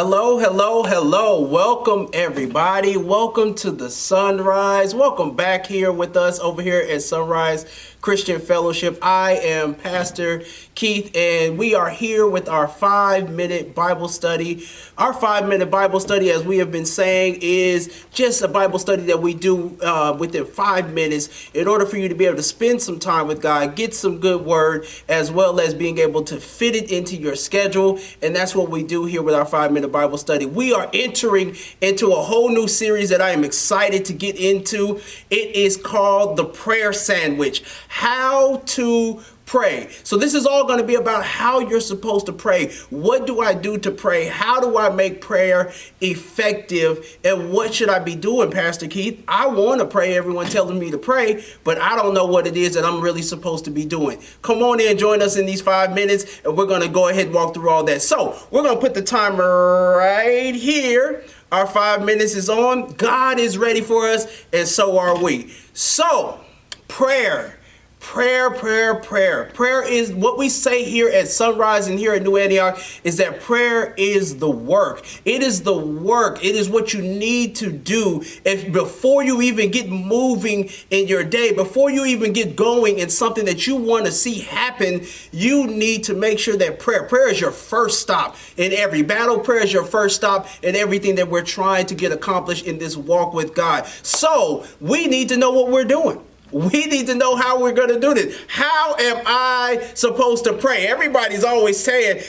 Hello, hello, hello. Welcome, everybody. Welcome to the Sunrise. Welcome back here with us over here at Sunrise Christian Fellowship. I am Pastor Keith, and we are here with our 5-minute Bible study. Our 5-minute Bible study, as we have been saying, is just a Bible study that we do within 5 minutes in order for you to be able to spend some time with God, get some good word, as well as being able to fit it into your schedule. And that's what we do here with our 5-minute Bible study. We are entering into a whole new series that I am excited to get into. It is called The Prayer Sandwich. How to pray. So this is all going to be about how you're supposed to pray. What do I do to pray? How do I make prayer effective? And what should I be doing, Pastor Keith? I want to pray. Everyone telling me to pray, but I don't know what it is that I'm really supposed to be doing. Come on in, join us in these 5 minutes, and we're going to go ahead and walk through all that. So we're going to put the timer right here. Our 5 minutes is on. God is ready for us, and so are we. So prayer. Prayer. Prayer is what we say here at Sunrise and here at New Antioch, is that prayer is the work. It is the work. It is what you need to do before you even get moving in your day, before you even get going in something that you want to see happen. You need to make sure that prayer is your first stop in every battle. Prayer is your first stop in everything that we're trying to get accomplished in this walk with God. So we need to know what we're doing. We need to know how we're going to do this. How am I supposed to pray? Everybody's always saying,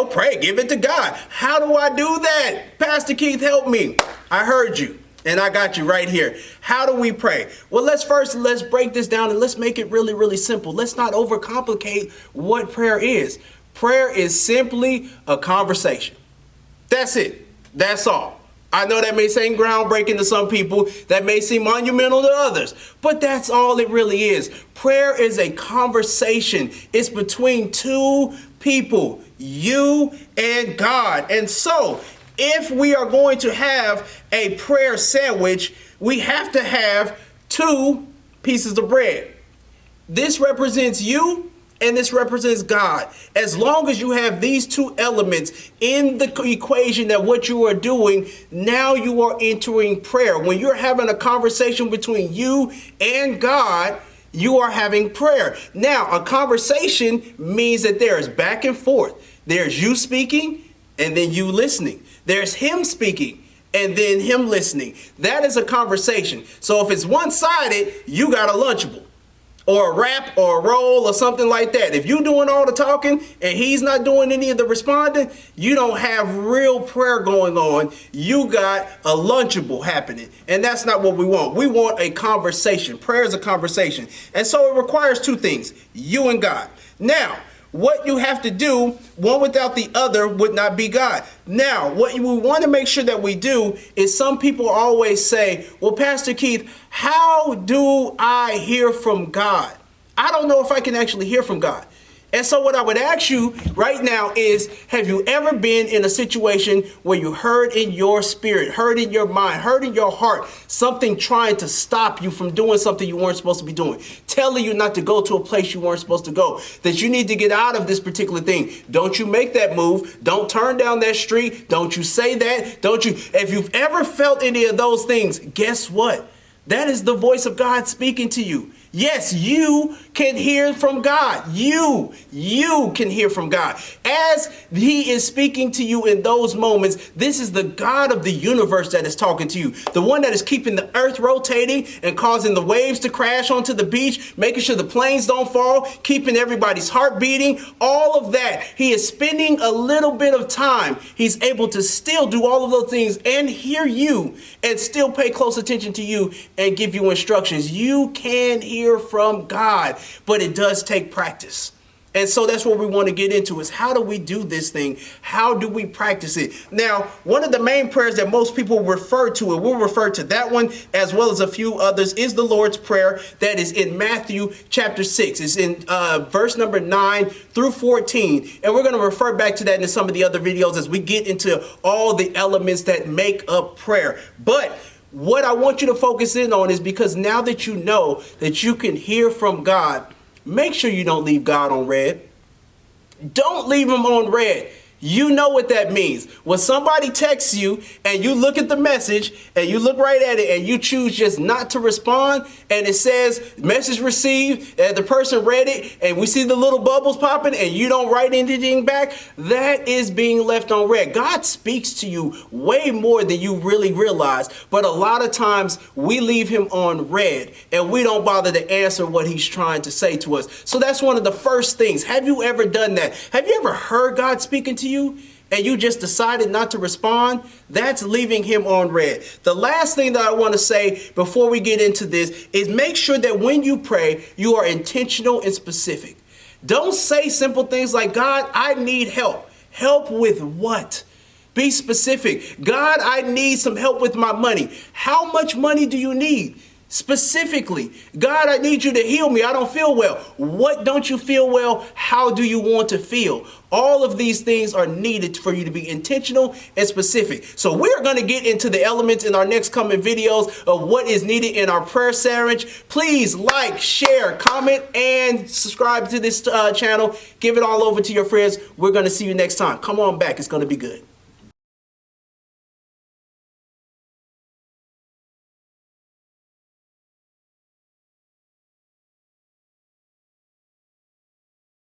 pray, give it to God. How do I do that? Pastor Keith, help me. I heard you, and I got you right here. How do we pray? Well, let's break this down and let's make it really, really simple. Let's not overcomplicate what prayer is. Prayer is simply a conversation. That's it. That's all. I know that may seem groundbreaking to some people, that may seem monumental to others, but that's all it really is. Prayer is a conversation. It's between two people, you and God. And so, if we are going to have a prayer sandwich, we have to have 2 pieces of bread. This represents you, and this represents God. As long as you have these 2 elements in the equation, that what you are doing, now you are entering prayer. When you're having a conversation between you and God, you are having prayer. Now, a conversation means that there is back and forth. There's you speaking and then you listening. There's him speaking and then him listening. That is a conversation. So if it's one-sided, you got a Lunchable, or a rap or a roll or something like that. If you're doing all the talking and he's not doing any of the responding, you don't have real prayer going on. You got a Lunchable happening. And that's not what we want. We want a conversation. Prayer is a conversation. And so it requires 2 things, you and God. Now, what you have to do, one without the other would not be God. Now, what we want to make sure that we do is, some people always say, well, Pastor Keith, how do I hear from God? I don't know if I can actually hear from God. And so what I would ask you right now is, have you ever been in a situation where you heard in your spirit, heard in your mind, heard in your heart, something trying to stop you from doing something you weren't supposed to be doing, telling you not to go to a place you weren't supposed to go, that you need to get out of this particular thing? Don't you make that move. Don't turn down that street. Don't you say that. Don't you? If you've ever felt any of those things, guess what? That is the voice of God speaking to you. Yes, you can hear from God. You can hear from God. As he is speaking to you in those moments, this is the God of the universe that is talking to you. The one that is keeping the earth rotating and causing the waves to crash onto the beach, making sure the planes don't fall, keeping everybody's heart beating, all of that. He is spending a little bit of time. He's able to still do all of those things and hear you and still pay close attention to you and give you instructions. You can hear from God, but it does take practice. And so that's what we want to get into, is how do we do this thing? How do we practice it? Now, one of the main prayers that most people refer to, and we'll refer to that one as well as a few others, is the Lord's Prayer that is in Matthew chapter 6. It's in verse number 9 through 14. And we're going to refer back to that in some of the other videos as we get into all the elements that make up prayer. But what I want you to focus in on is, because now that you know that you can hear from God, make sure you don't leave God on red. Don't leave him on red. You know what that means. When somebody texts you and you look at the message and you look right at it and you choose just not to respond and it says message received and the person read it and we see the little bubbles popping and you don't write anything back, that is being left on read. God speaks to you way more than you really realize, but a lot of times we leave him on read and we don't bother to answer what he's trying to say to us. So that's one of the first things. Have you ever done that? Have you ever heard God speaking to you and you just decided not to respond? That's leaving him on read. The last thing that I want to say before we get into this is make sure that when you pray, you are intentional and specific. Don't say simple things like, God, I need help. Help with what? Be specific. God, I need some help with my money. How much money do you need? Specifically, God, I need you to heal me. I don't feel well. What don't you feel well? How do you want to feel? All of these things are needed for you to be intentional and specific. So we're going to get into the elements in our next coming videos of what is needed in our prayer sandwich. Please like, share, comment, and subscribe to this channel. Give it all over to your friends. We're going to see you next time. Come on back. It's going to be good.